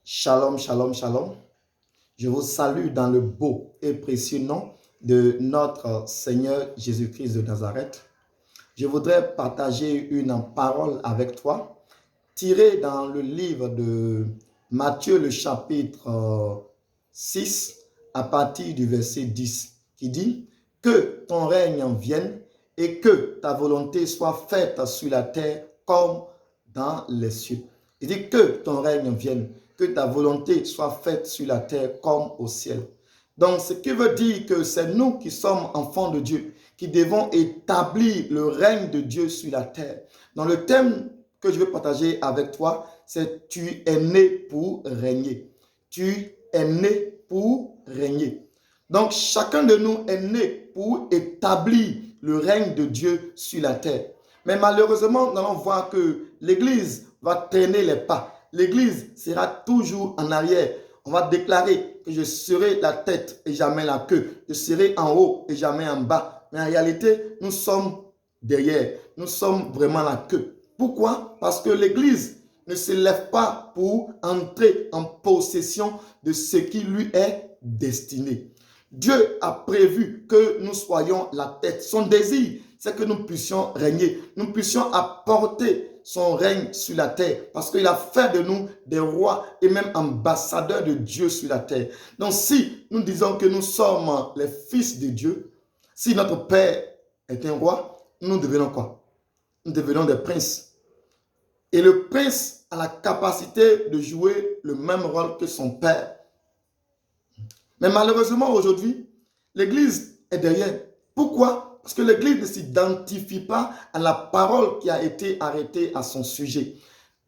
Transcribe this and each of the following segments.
Shalom, shalom, shalom. Je vous salue dans le beau et précieux nom de notre Seigneur Jésus-Christ de Nazareth. Je voudrais partager une parole avec toi, tirée dans le livre de Matthieu, le chapitre 6, à partir du verset 10, qui dit « Que ton règne vienne et que ta volonté soit faite sur la terre comme dans les cieux. » Il dit « Que ton règne vienne, que ta volonté soit faite sur la terre comme au ciel. » Donc, ce qui veut dire que c'est nous qui sommes enfants de Dieu, qui devons établir le règne de Dieu sur la terre. Dans le thème que je veux partager avec toi, c'est « Tu es né pour régner ». Tu es né pour régner. Donc, chacun de nous est né pour établir le règne de Dieu sur la terre. Mais malheureusement, nous allons voir que l'Église va traîner les pas. L'Église sera toujours en arrière. On va déclarer que je serai la tête et jamais la queue. Je serai en haut et jamais en bas. Mais en réalité, nous sommes derrière. Nous sommes vraiment la queue. Pourquoi? Parce que l'Église ne se lève pas pour entrer en possession de ce qui lui est destiné. Dieu a prévu que nous soyons la tête. Son désir, c'est que nous puissions régner. Nous puissions apporter son règne sur la terre, parce qu'il a fait de nous des rois et même ambassadeurs de Dieu sur la terre. Donc si nous disons que nous sommes les fils de Dieu, si notre père est un roi, nous devenons quoi? Nous devenons des princes. Et le prince a la capacité de jouer le même rôle que son père. Mais malheureusement aujourd'hui, l'Église est derrière. Pourquoi? Parce que l'Église ne s'identifie pas à la parole qui a été arrêtée à son sujet.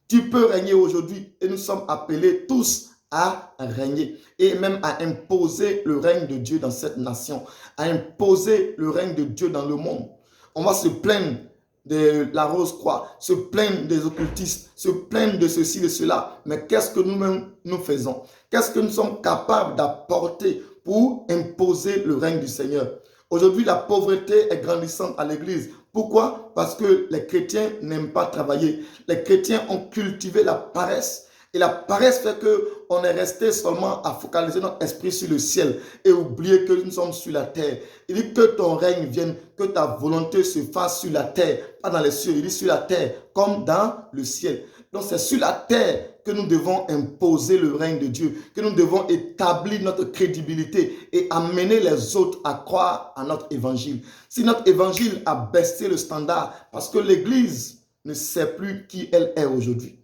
Tu peux régner aujourd'hui et nous sommes appelés tous à régner et même à imposer le règne de Dieu dans cette nation, à imposer le règne de Dieu dans le monde. On va se plaindre de la Rose-Croix, se plaindre des occultistes, se plaindre de ceci, de cela. Mais qu'est-ce que nous-mêmes nous faisons? Qu'est-ce que nous sommes capables d'apporter pour imposer le règne du Seigneur? Aujourd'hui, la pauvreté est grandissante à l'Église. Pourquoi? Parce que les chrétiens n'aiment pas travailler. Les chrétiens ont cultivé la paresse. Et la paresse fait qu'on est resté seulement à focaliser notre esprit sur le ciel et oublier que nous sommes sur la terre. Il dit que ton règne vienne, que ta volonté se fasse sur la terre, pas dans les cieux. Il dit sur la terre comme dans le ciel. Donc c'est sur la terre que nous devons imposer le règne de Dieu, que nous devons établir notre crédibilité et amener les autres à croire à notre évangile. Si notre évangile a baissé le standard, parce que l'Église ne sait plus qui elle est aujourd'hui.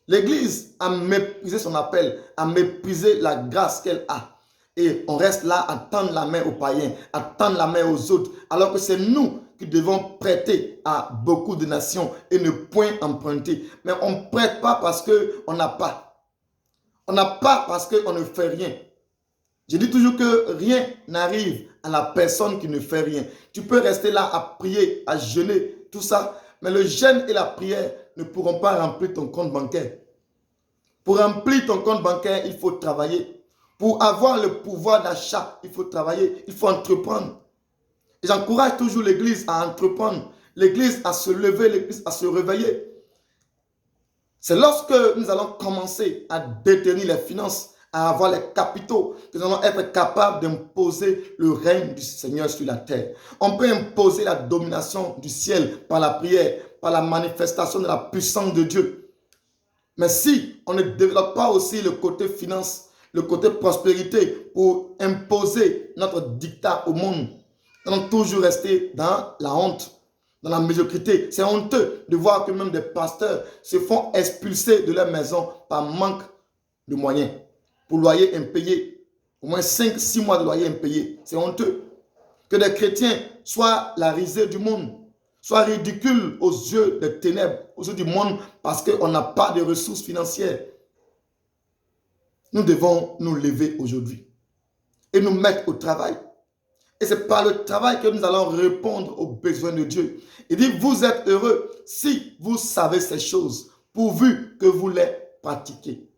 L'Église a méprisé son appel, a méprisé la grâce qu'elle a. Et on reste là à tendre la main aux païens, à tendre la main aux autres, alors que c'est nous qui devons prêter à beaucoup de nations et ne point emprunter. Mais on ne prête pas parce qu'on n'a pas. On n'a pas parce qu'on ne fait rien. Je dis toujours que rien n'arrive à la personne qui ne fait rien. Tu peux rester là à prier, à jeûner, tout ça, mais le jeûne et la prière ne pourront pas remplir ton compte bancaire. Pour remplir ton compte bancaire, il faut travailler. Pour avoir le pouvoir d'achat, il faut travailler, il faut entreprendre. Et j'encourage toujours l'Église à entreprendre, l'Église à se lever, l'Église à se réveiller. C'est lorsque nous allons commencer à détenir les finances, à avoir les capitaux, que nous allons être capables d'imposer le règne du Seigneur sur la terre. On peut imposer la domination du ciel par la prière, par la manifestation de la puissance de Dieu. Mais si on ne développe pas aussi le côté finance, le côté prospérité pour imposer notre dictat au monde, nous allons toujours rester dans la honte, dans la médiocrité. C'est honteux de voir que même des pasteurs se font expulser de leur maison par manque de moyens. Pour loyer impayé, au moins 5-6 mois de loyer impayé. C'est honteux. Que des chrétiens soient la risée du monde, soient ridicules aux yeux des ténèbres, aux yeux du monde, parce qu'on n'a pas de ressources financières. Nous devons nous lever aujourd'hui et nous mettre au travail. Et c'est par le travail que nous allons répondre aux besoins de Dieu. Il dit, vous êtes heureux si vous savez ces choses, pourvu que vous les pratiquez.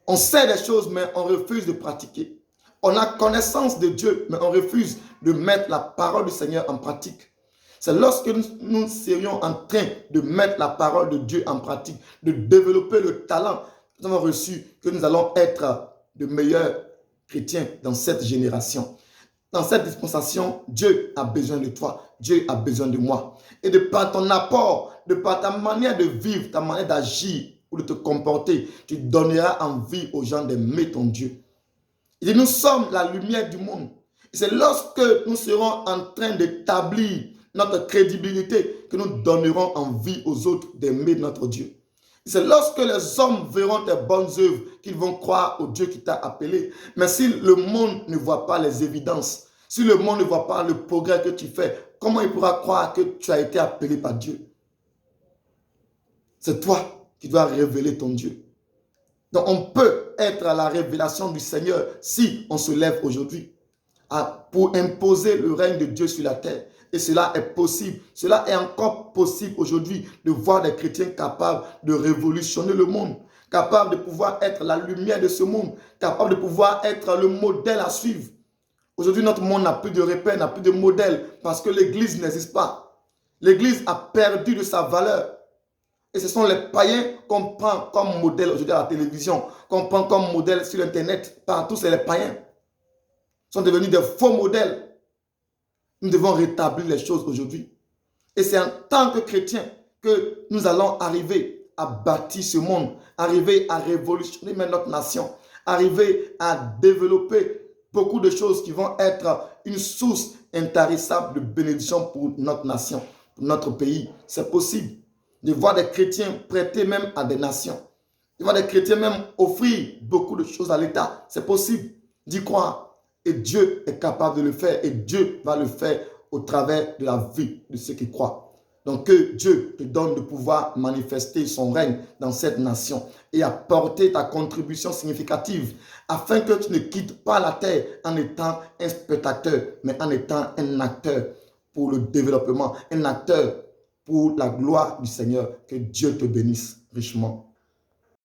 On sait des choses, mais on refuse de pratiquer. On a connaissance de Dieu, mais on refuse de mettre la parole du Seigneur en pratique. C'est lorsque nous serions en train de mettre la parole de Dieu en pratique, de développer le talent. nous avons reçu que nous allons être de meilleurs chrétiens dans cette génération. Dans cette dispensation, Dieu a besoin de toi, Dieu a besoin de moi. Et de par ton apport, de par ta manière de vivre, ta manière d'agir ou de te comporter, tu donneras envie aux gens d'aimer ton Dieu. Il dit, nous sommes la lumière du monde. C'est lorsque nous serons en train d'établir notre crédibilité que nous donnerons envie aux autres d'aimer notre Dieu. C'est lorsque les hommes verront tes bonnes œuvres qu'ils vont croire au Dieu qui t'a appelé. Mais si le monde ne voit pas les évidences, si le monde ne voit pas le progrès que tu fais, comment il pourra croire que tu as été appelé par Dieu? C'est toi qui dois révéler ton Dieu. Donc on peut être à la révélation du Seigneur si on se lève aujourd'hui pour imposer le règne de Dieu sur la terre. Et cela est possible. Cela est encore possible aujourd'hui de voir des chrétiens capables de révolutionner le monde, capables de pouvoir être la lumière de ce monde, capables de pouvoir être le modèle à suivre. Aujourd'hui, notre monde n'a plus de repères, n'a plus de modèle parce que l'Église n'existe pas. L'Église a perdu de sa valeur. Et ce sont les païens qu'on prend comme modèle aujourd'hui à la télévision, qu'on prend comme modèle sur Internet. Partout, c'est les païens. Ils sont devenus des faux modèles. Nous devons rétablir les choses aujourd'hui. Et c'est en tant que chrétiens que nous allons arriver à bâtir ce monde, arriver à révolutionner même notre nation, arriver à développer beaucoup de choses qui vont être une source intarissable de bénédiction pour notre nation, pour notre pays. C'est possible de voir des chrétiens prêter même à des nations, de voir des chrétiens même offrir beaucoup de choses à l'État. C'est possible d'y croire. Et Dieu est capable de le faire et Dieu va le faire au travers de la vie de ceux qui croient. Donc que Dieu te donne de pouvoir manifester son règne dans cette nation et apporter ta contribution significative afin que tu ne quittes pas la terre en étant un spectateur, mais en étant un acteur pour le développement, un acteur pour la gloire du Seigneur. Que Dieu te bénisse richement.